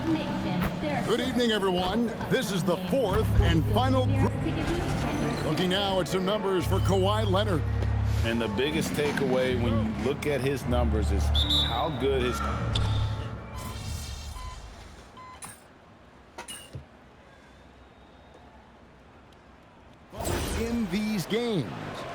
Good evening, everyone. This is the fourth and final group. Looking now at some numbers for Kawhi Leonard. And the biggest takeaway when you look at his numbers is how good his... in these games.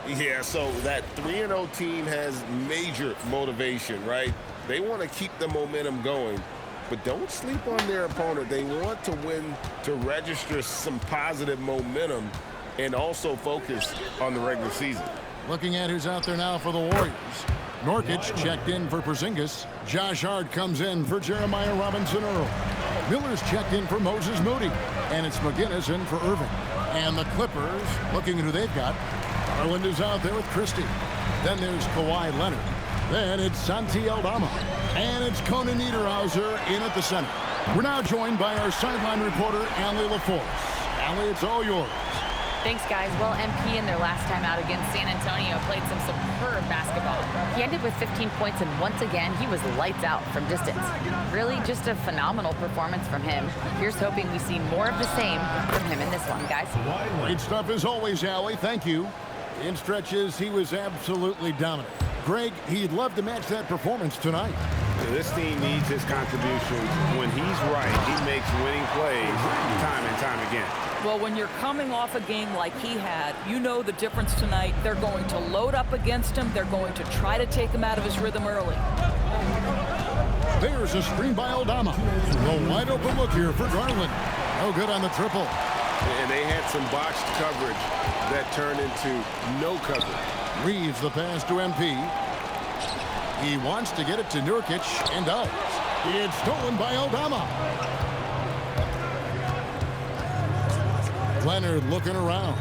Yeah, so that 3-0 team has major motivation, right? They want to keep the momentum going, but don't sleep on their opponent. They want to win to register some positive momentum and also focus on the regular season. Looking at who's out there now for the Warriors. Nurkic checked in for Porzingis. Josh Hart comes in for Jeremiah Robinson-Earl. Miller's checked in for Moses Moody. And it's McGinnis in for Irving. And the Clippers, looking at who they've got. Garland is out there with Christie. Then there's Kawhi Leonard. Then it's Santi Aldama. And it's Conan Niederhauser in at the center. We're now joined by our sideline reporter, Allie LaForce. Allie, it's all yours. Thanks, guys. Well, MP in their last time out against San Antonio played some superb basketball. He ended with 15 points, and once again, he was lights out from distance. Really just a phenomenal performance from him. Here's hoping we see more of the same from him in this one, guys. Great stuff as always, Allie. Thank you. In stretches, he was absolutely dominant. Greg, he'd love to match that performance tonight. This team needs his contributions. When he's right, he makes winning plays time and time again. Well, when you're coming off a game like he had, you know the difference tonight. They're going to load up against him. They're going to try to take him out of his rhythm early. There's a screen by Aldama. A wide open look here for Garland. No good on the triple. And they had some botched coverage that turned into no coverage. Reeves the pass to MP. He wants to get it to Nurkic and does. It's stolen by Aldama. Leonard looking around.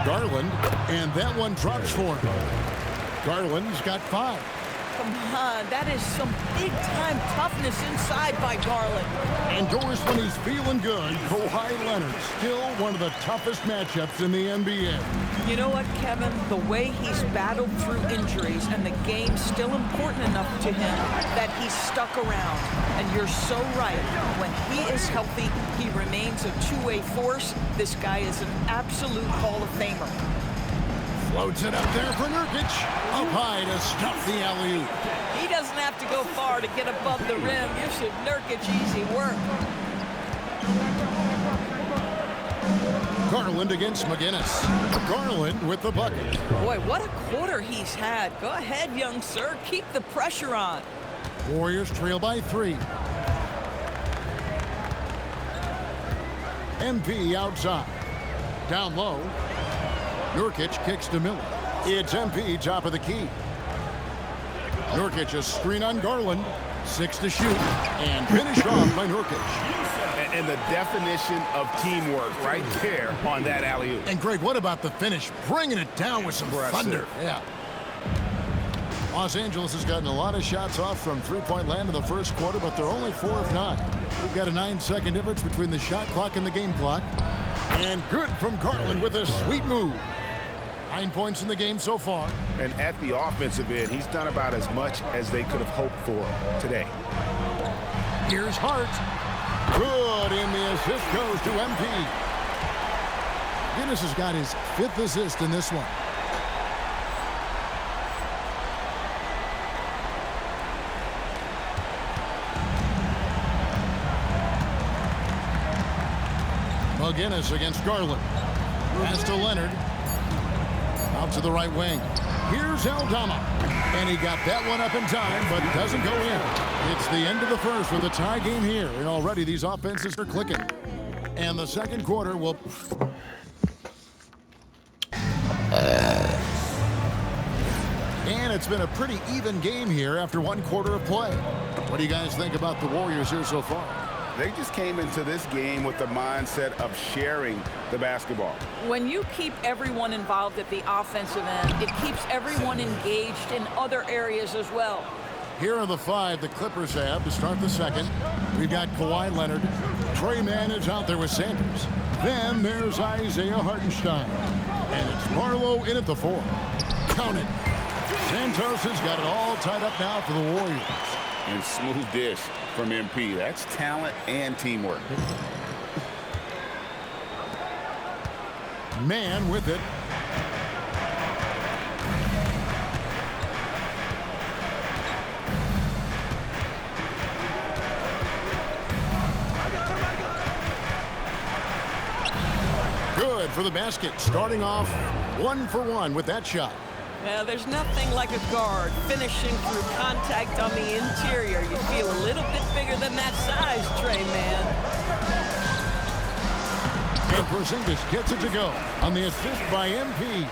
Garland, and that one drops for him. Garland's got 5. Come on, that is some big-time toughness inside by Garland. Endorsed when he's feeling good, Kawhi Leonard, still one of the toughest matchups in the NBA. You know what, Kevin? The way he's battled through injuries and the game's still important enough to him that he's stuck around. And you're so right. When he is healthy, he remains a two-way force. This guy is an absolute Hall of Famer. Floats it up there for Nurkic. Up high to stuff the alley-oop. He doesn't have to go far to get above the rim. Gives Nurkic easy work. Garland against McGinnis. Garland with the bucket. Boy, what a quarter he's had. Go ahead, young sir. Keep the pressure on. Warriors trail by 3. MP outside. Down low. Nurkic kicks to Miller. It's MP top of the key. Nurkic a screen on Garland. 6 to shoot. And finished off by Nurkic. And the definition of teamwork right there on that alley-oop. And Greg, what about the finish? Bringing it down with some thunder. Yeah. Los Angeles has gotten a lot of shots off from three-point land in the first quarter, but they're only 4 of 9. We've got a 9-second difference between the shot clock and the game clock. And good from Garland with a sweet move. 9 points in the game so far. And at the offensive end, he's done about as much as they could have hoped for today. Here's Hart. Good, and the assist goes to MP. Guinness has got his 5th assist in this one. McGinnis against Garland. Pass to Leonard. Out to the right wing. Here's Aldama. And he got that one up in time, but doesn't go in. It's the end of the first with a tie game here. And already these offenses are clicking. And the second quarter will... And it's been a pretty even game here after 1 quarter of play. What do you guys think about the Warriors here so far? They just came into this game with the mindset of sharing the basketball. When you keep everyone involved at the offensive end, it keeps everyone engaged in other areas as well. Here are the 5 the Clippers have to start the second. We've got Kawhi Leonard. Trey Mann is out there with Sanders. Then there's Isaiah Hartenstein. And it's Barlow in at the 4. Count it. Santos has got it all tied up now for the Warriors. And smooth dish. from MP. That's talent and teamwork. Man with it. Good for the basket. Starting off 1 for 1 with that shot. Now, there's nothing like a guard finishing through contact on the interior. You feel a little bit bigger than that size, Trey, man. And Porzingis gets it to go on the assist by MP.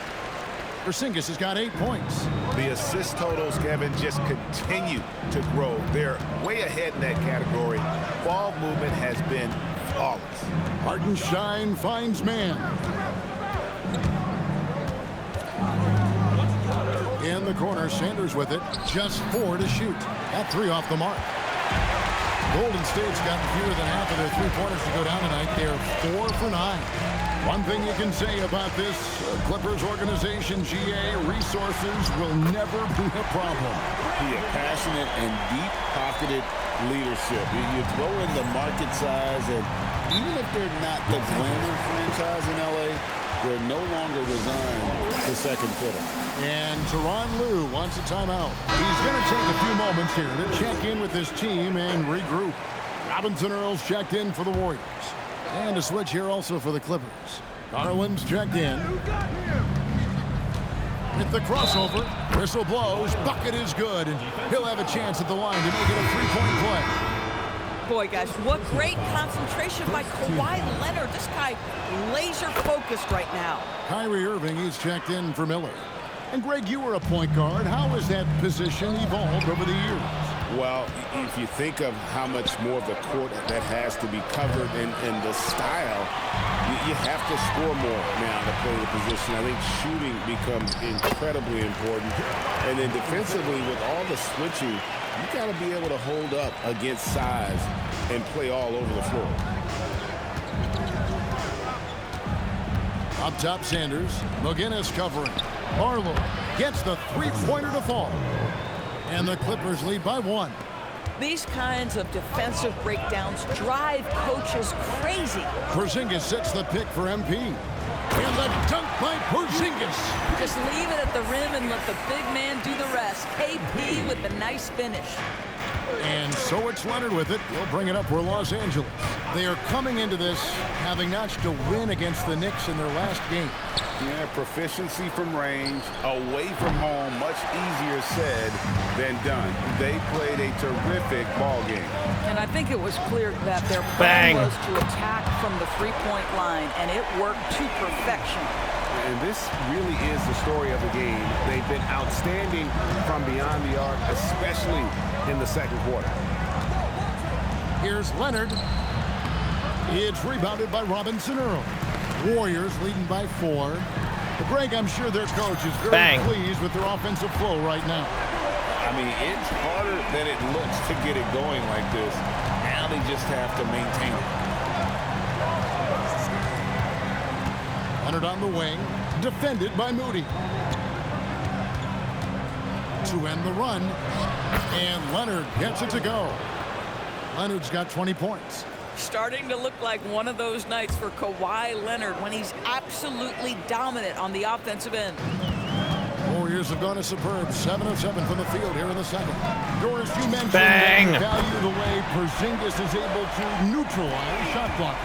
Porzingis has got 8 points. The assist totals, Kevin, just continue to grow. They're way ahead in that category. Ball movement has been flawless. Hartenstein finds man. In the corner, Sanders with it. Just 4 to shoot. That 3 off the mark. Golden State's got fewer than half of their three-pointers to go down tonight. They're 4 for 9. One thing you can say about this Clippers organization, GA, resources will never be a problem. Passionate and deep-pocketed leadership. You throw in the market size, and even if they're not the glamour franchise in LA, they're no longer resigned to second fiddle. And Tyronn Lue wants a timeout. He's going to take a few moments here to check in with his team and regroup. Robinson Earls checked in for the Warriors. And a switch here also for the Clippers. Garland's checked in. With the crossover, whistle blows, bucket is good, and he'll have a chance at the line to make it a three-point play. Boy, guys, what great concentration by Kawhi Leonard. This guy laser focused right now. Kyrie Irving, he's checked in for Miller. And Greg, you were a point guard. How has that position evolved over the years? Well, if you think of how much more of the court that has to be covered in the style, you have to score more now to play the position. I think shooting becomes incredibly important. And then defensively, with all the switching, you got to be able to hold up against size and play all over the floor. Up top, Sanders. McGinnis covering. Barlow gets the three-pointer to fall. And the Clippers lead by 1. These kinds of defensive breakdowns drive coaches crazy. Porzingis sets the pick for MP. And the dunk by Porzingis. Just leave it at the rim and let the big man do the rest. KP with the nice finish. And so it's Leonard with it. He'll bring it up for Los Angeles. They are coming into this having notched a win against the Knicks in their last game. Yeah, proficiency from range, away from home, much easier said than done. They played a terrific ball game. And I think it was clear that their plan was to attack from the three-point line, and it worked to perfection. And this really is the story of the game. They've been outstanding from beyond the arc, especially in the second quarter. Here's Leonard. It's rebounded by Robinson Earl. Warriors leading by 4. But Greg, I'm sure their coach is very pleased with their offensive flow right now. I mean, it's harder than it looks to get it going like this. Now they just have to maintain it. Leonard on the wing, defended by Moody. To end the run, and Leonard gets it to go. Leonard's got 20 points. Starting to look like one of those nights for Kawhi Leonard when he's absolutely dominant on the offensive end. Warriors have gone a superb 7 of 7 from the field here in the second. Doris, you mentioned value the way Porzingis is able to neutralize shot blocker.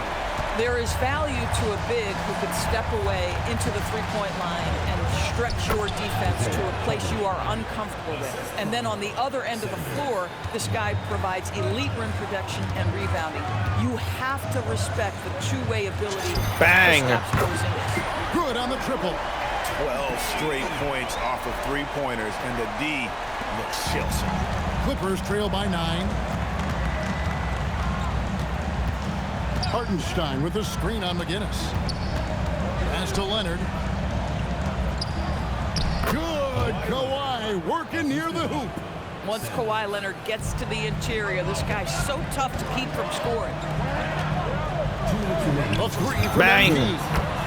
There is value to a big who could step away into the three-point line and stretch your defense to a place you are uncomfortable with. And then on the other end of the floor, this guy provides elite rim protection and rebounding. You have to respect the two-way ability. Bang! Good on the triple. 12 straight points off of three-pointers, and the D looks shell-shocked. Clippers trail by 9. Hartenstein with the screen on McGinnis. Pass to Leonard. Good. Kawhi working near the hoop. Once Kawhi Leonard gets to the interior, this guy's so tough to keep from scoring. A three for Bang.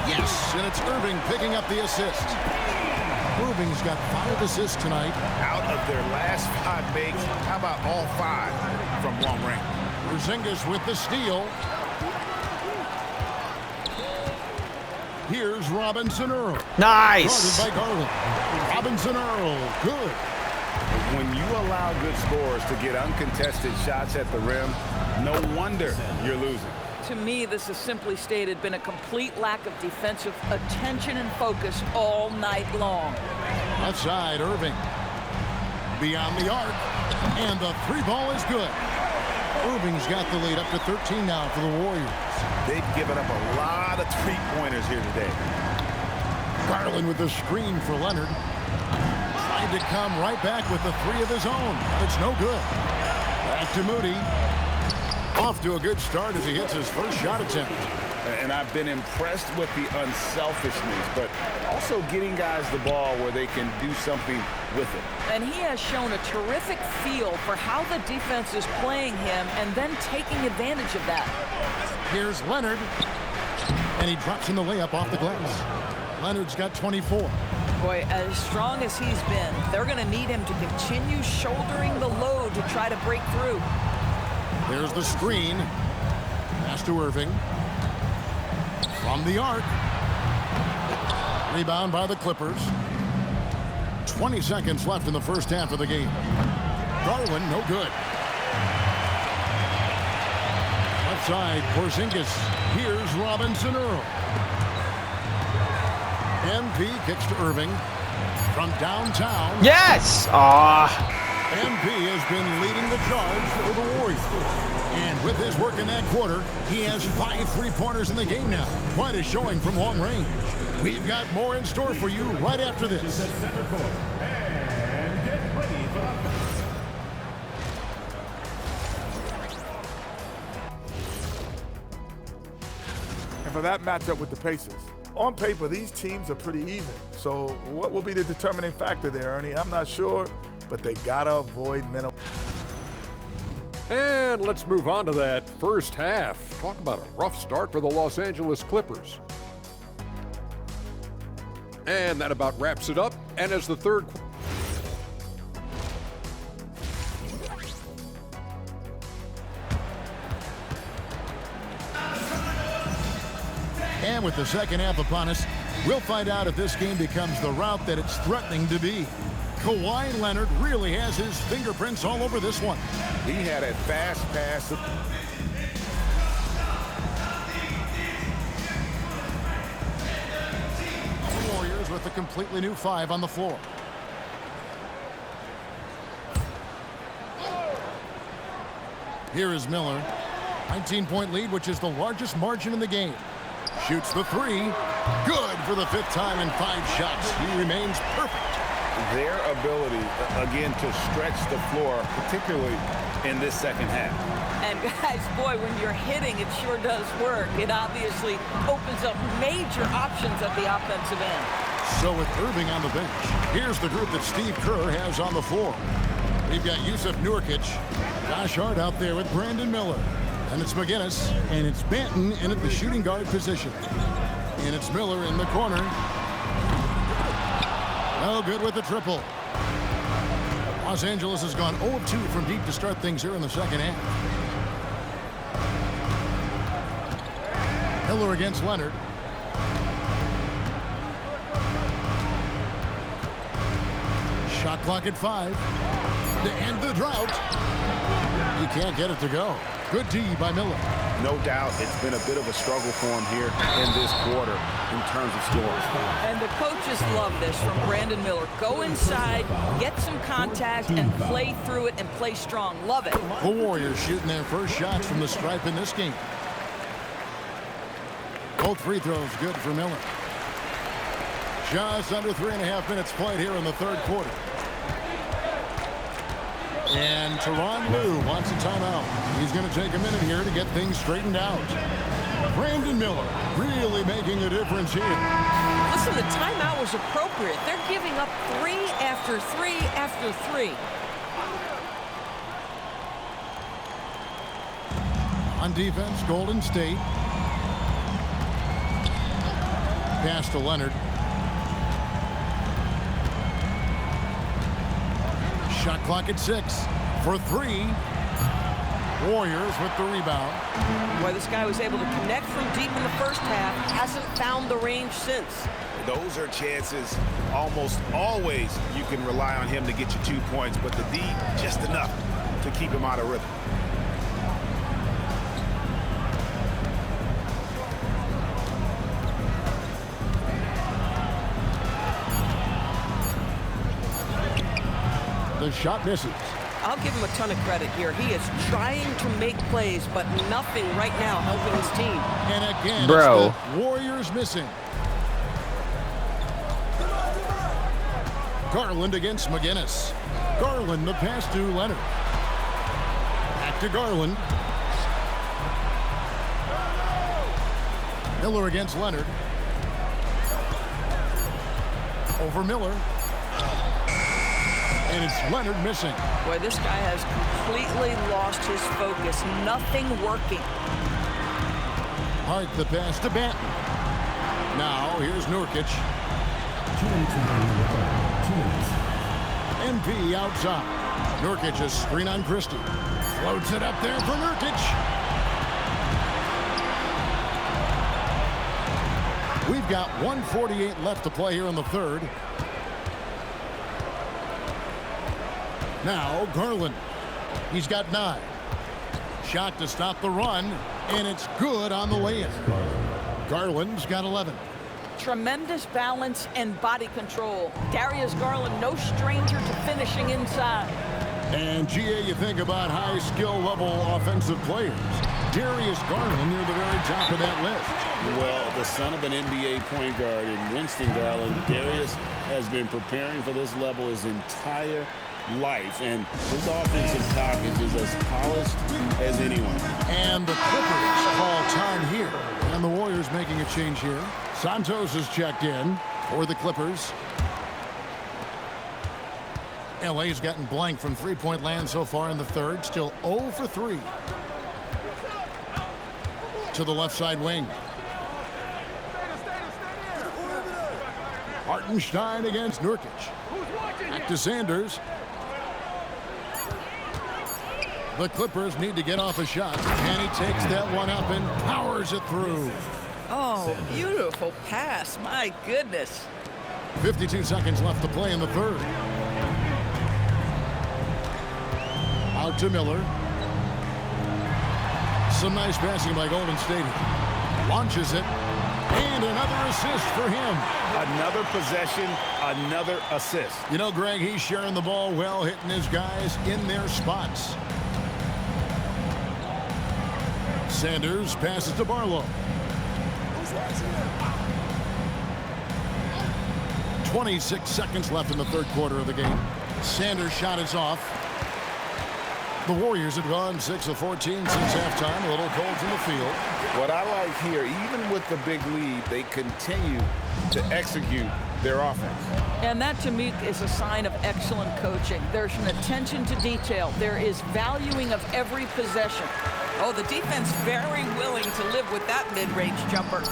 Yes, and it's Irving picking up the assist. Irving's got 5 assists tonight. Out of their last 5 makes, how about all 5? from long range. Porzingis with the steal. Here's Robinson Earl. Nice. Guarded by Garland. Robinson Earl. Good. When you allow good scorers to get uncontested shots at the rim, no wonder you're losing. To me, this has simply stated been a complete lack of defensive attention and focus all night long. Outside, Irving. Beyond the arc. And the three ball is good. Irving's got the lead up to 13 now for the Warriors. They've given up a lot of three-pointers here today. Garland with the screen for Leonard. Trying to come right back with the three of his own. But it's no good. Back to Moody. Off to a good start as he hits his first shot attempt. And I've been impressed with the unselfishness, but also getting guys the ball where they can do something with it. And he has shown a terrific feel for how the defense is playing him and then taking advantage of that. Here's Leonard. And he drops in the layup off the glass. Leonard's got 24. Boy, as strong as he's been, they're going to need him to continue shouldering the load to try to break through. There's the screen. Pass to Irving. From the arc. Rebound by the Clippers. 20 seconds left in the first half of the game. Garland, no good. Left side, Porzingis. Here's Robinson Earl. MP kicks to Irving. From downtown. Yes! MP has been leading the charge for the Warriors. And with his work in that quarter, he has 5 3-pointers in the game now. Quite a showing from long range. We've got more in store for you right after this. And for that matchup with the Pacers, on paper, these teams are pretty even. So what will be the determining factor there, Ernie? I'm not sure, but they gotta avoid mental. And let's move on to that first half. Talk about a rough start for the Los Angeles Clippers. And that about wraps it up. And as the third... And with the second half upon us, we'll find out if this game becomes the route that it's threatening to be. Kawhi Leonard really has his fingerprints all over this one. He had a fast pass. The Warriors with a completely new 5 on the floor. Here is Miller. 19-point lead, which is the largest margin in the game. Shoots the 3. Good for the 5th time in 5 shots. He remains perfect. Their ability, again, to stretch the floor, particularly in this second half. And guys, boy, when you're hitting, it sure does work. It obviously opens up major options at the offensive end. So with Irving on the bench, here's the group that Steve Kerr has on the floor. We've got Jusuf Nurkic, Josh Hart out there with Brandon Miller. And it's McGinnis, and it's Banton in at the shooting guard position. And it's Miller in the corner. No good with the triple. Los Angeles has gone 0 of 2 from deep to start things here in the second half. Miller against Leonard. Shot clock at 5. To end the drought. He can't get it to go. Good D by Miller. No doubt it's been a bit of a struggle for him here in this quarter in terms of scoring. And the coaches love this from Brandon Miller. Go inside, get some contact, and play through it and play strong. Love it. The Warriors shooting their first shots from the stripe in this game. Both free throws good for Miller. Just under 3.5 minutes played here in the third quarter. And Tyronn Lue wants a timeout. He's going to take a minute here to get things straightened out. Brandon Miller really making a difference here. Listen, the timeout was appropriate. They're giving up 3 after 3 after 3. On defense, Golden State. Pass to Leonard. Shot clock at 6 for 3. Warriors with the rebound. Boy, this guy was able to connect from deep in the first half. Hasn't found the range since. Those are chances almost always you can rely on him to get you 2 points, but the D just enough to keep him out of rhythm. The shot misses. I'll give him a ton of credit here. He is trying to make plays, but nothing right now helping his team. And again, Bro. it's the Warriors missing. Garland against McGinnis. Garland, the pass to Leonard. Back to Garland. Miller against Leonard. Over Miller. And it's Leonard missing. Boy, this guy has completely lost his focus. Nothing working. Hart the pass to Banton. Now here's Nurkic. MP outside. Nurkic a screen on Christie. Floats it up there for Nurkic. We've got 1:48 left to play here in the third. Now Garland. He's got 9. Shot to stop the run, and it's good on the lay-in. Garland's got 11. Tremendous balance and body control. Darius Garland, no stranger to finishing inside. And GA, you think about high skill level offensive players. Darius Garland near the very top of that list. Well, the son of an NBA point guard in Winston Garland, Darius has been preparing for this level his entire life, and his offensive package is as polished as anyone. And the Clippers call time here. And the Warriors making a change here. Santos is checked in for the Clippers. LA's gotten blank from three-point land so far in the third. Still 0 for 3. To the left side wing. Hartenstein against Nurkic. Back to Sanders. The Clippers need to get off a shot, and he takes that one up and powers it through. Oh, beautiful pass. My goodness. 52 seconds left to play in the third. Out to Miller. Some nice passing by Golden State. Launches it. And another assist for him. Another possession, another assist. You know, Greg, he's sharing the ball well, hitting his guys in their spots. Sanders passes to Barlow. 26 seconds left in the third quarter of the game. Sanders' shot is off. The Warriors have gone 6 of 14 since halftime. A little cold from the field. What I like here, even with the big lead, they continue to execute their offense. And that, to me, is a sign of excellent coaching. There's an attention to detail. There is valuing of every possession. Oh, the defense very willing to live with that mid-range jumper.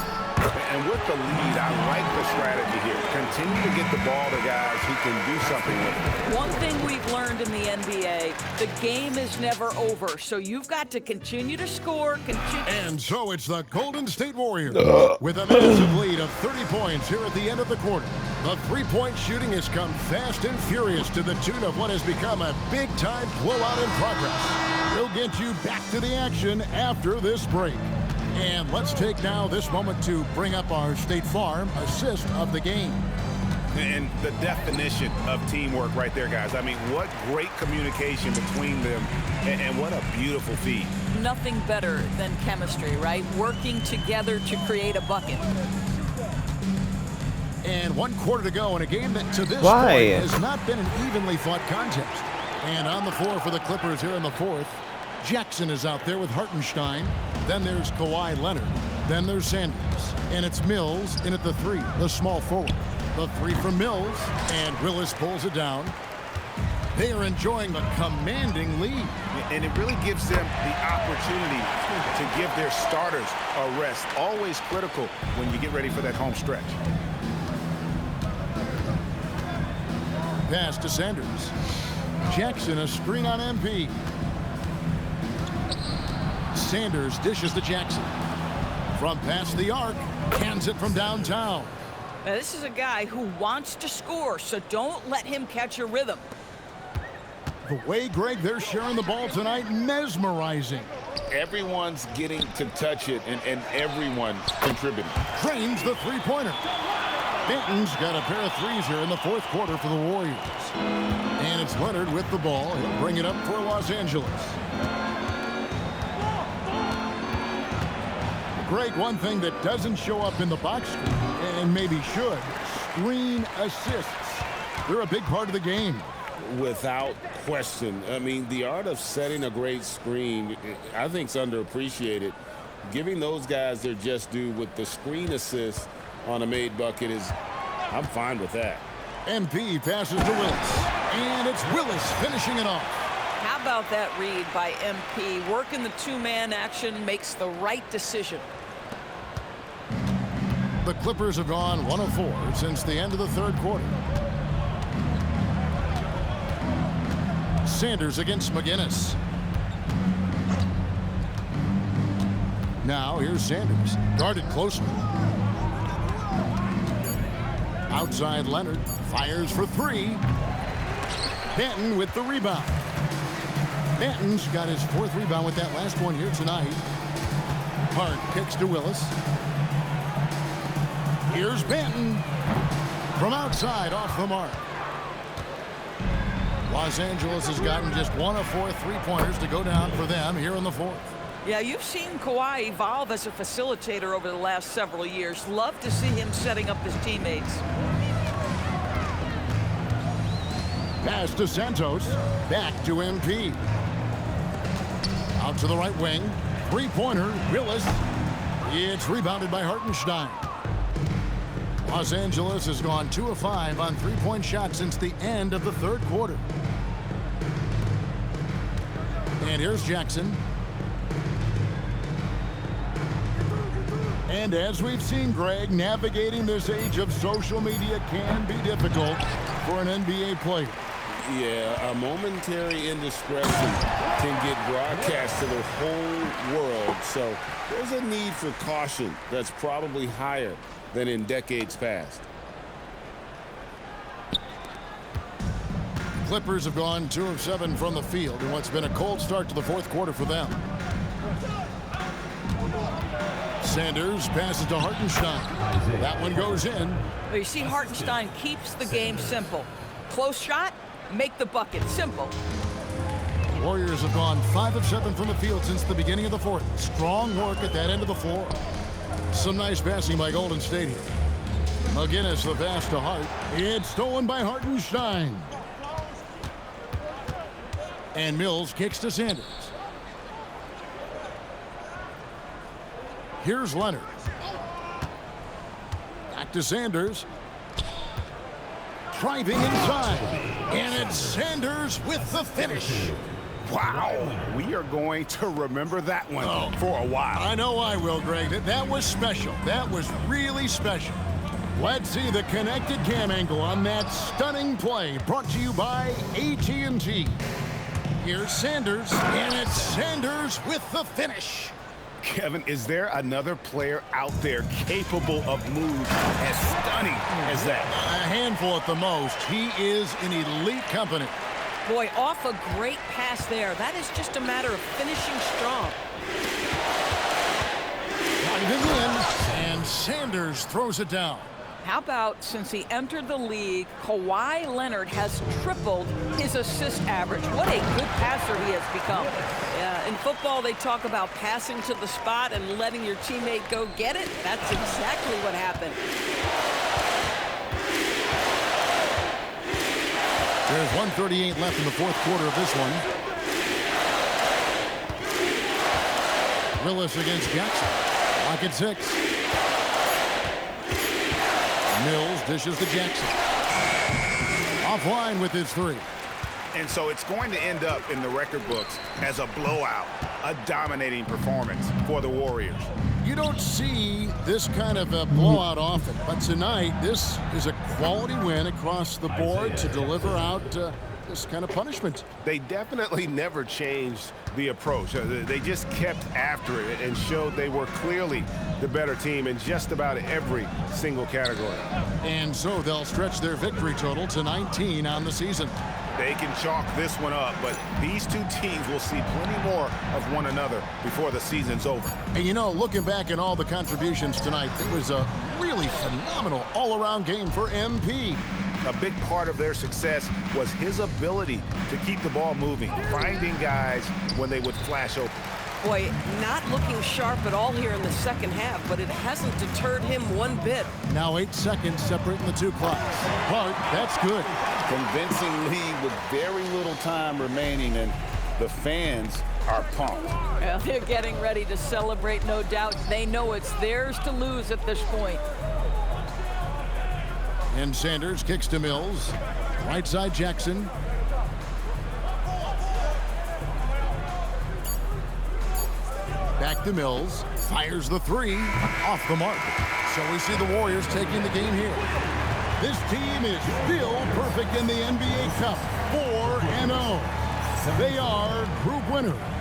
And with the lead, I like the strategy here. Continue to get the ball to guys who can do something with it. One thing we've learned in the NBA, the game is never over. So you've got to continue to score. And so it's the Golden State Warriors with a massive lead of 30 points here at the end of the quarter. The three-point shooting has come fast and furious to the tune of what has become a big-time blowout in progress. We'll get you back to the action after this break. And let's take now this moment to bring up our State Farm assist of the game. And the definition of teamwork right there, guys. I mean, what great communication between them, and what a beautiful feed. Nothing better than chemistry, right? Working together to create a bucket. And 1 quarter to go in a game that to this point has not been an evenly fought contest. And on the floor for the Clippers here in the fourth, Jackson is out there with Hartenstein. Then there's Kawhi Leonard. Then there's Sanders. And it's Mills in at the 3, the small forward. The 3 from Mills, and Willis pulls it down. They are enjoying a commanding lead. And it really gives them the opportunity to give their starters a rest. Always critical when you get ready for that home stretch. Pass to Sanders. Jackson, a screen on MP. Sanders dishes to Jackson. From past the arc, hands it from downtown. Now, this is a guy who wants to score, so don't let him catch a rhythm. The way, Greg, they're sharing the ball tonight, mesmerizing. Everyone's getting to touch it, and everyone contributing. Drains the three-pointer. Benton's got a pair of threes here in the fourth quarter for the Warriors. And it's Leonard with the ball. He'll bring it up for Los Angeles. Greg, one thing that doesn't show up in the box score, and maybe should, screen assists. They're a big part of the game. Without question. I mean, the art of setting a great screen, I think, is underappreciated. Giving those guys their just due with the screen assist on a made bucket is, I'm fine with that. MP passes to Willis. And it's Willis finishing it off. How about that read by MP? Working the two-man action makes the right decision. The Clippers have gone 1 of 4 since the end of the third quarter. Sanders against McGinnis. Now here's Sanders, guarded closely. Outside Leonard, fires for 3. Benton with the rebound. Benton's got his 4th rebound with that last one here tonight. Hart kicks to Willis. Here's Benton. From outside, off the mark. Los Angeles has gotten just 1 of 4 three-pointers to go down for them here in the 4th. Yeah, you've seen Kawhi evolve as a facilitator over the last several years. Love to see him setting up his teammates. Pass to Santos. Back to MP. Out to the right wing. Three-pointer, Willis. It's rebounded by Hartenstein. Los Angeles has gone 2 of 5 on three-point shots since the end of the third quarter. And here's Jackson. And as we've seen, Greg, navigating this age of social media can be difficult for an NBA player. Yeah, a momentary indiscretion can get broadcast to the whole world. So there's a need for caution that's probably higher than in decades past. Clippers have gone 2 of 7 from the field in what's been a cold start to the fourth quarter for them. Sanders passes to Hartenstein. That one goes in. Well, you see, Hartenstein keeps the game simple. Close shot, make the bucket. Simple. Warriors have gone 5 of 7 from the field since the beginning of the fourth. Strong work at that end of the floor. Some nice passing by Golden State here. McGinnis the pass to Hart. It's stolen by Hartenstein. And Mills kicks to Sanders. Here's Leonard. Back to Sanders. Driving inside. And it's Sanders with the finish. Wow, we are going to remember that one for a while. I know I will, Greg. That was special. That was really special. Let's see the connected cam angle on that stunning play, brought to you by AT&T. Here's Sanders, and it's Sanders with the finish. Kevin, is there another player out there capable of moves as stunning as that? A handful at the most. He is in elite company. Boy, off a great pass there. That is just a matter of finishing strong. Driving in, and Sanders throws it down. How about since he entered the league, Kawhi Leonard has tripled his assist average. What a good passer he has become. In football, they talk about passing to the spot and letting your teammate go get it. That's exactly what happened. There's 1:38 left in the fourth quarter of this one. Willis against Jackson. Lock at 6. Mills dishes to Jackson. Offline with his 3. And so it's going to end up in the record books as a blowout, a dominating performance for the Warriors. You don't see this kind of a blowout often, but tonight this is a quality win across the board to deliver out this kind of punishment. They definitely never changed the approach. They just kept after it and showed they were clearly the better team in just about every single category. And so they'll stretch their victory total to 19 on the season. They can chalk this one up, but these two teams will see plenty more of one another before the season's over. And you know, looking back at all the contributions tonight, it was a really phenomenal all-around game for MP. A big part of their success was his ability to keep the ball moving, finding guys when they would flash open. Boy, not looking sharp at all here in the second half, but it hasn't deterred him one bit. Now 8 seconds separating the two clocks. Clark, that's good. Convincing lead with very little time remaining, and the fans are pumped. Well, they're getting ready to celebrate, no doubt. They know it's theirs to lose at this point. And Sanders kicks to Mills. Right side Jackson. Back to Mills. Fires the three. Off the mark. So we see the Warriors taking the game here. This team is still perfect in the NBA Cup. 4-0. They are group winners.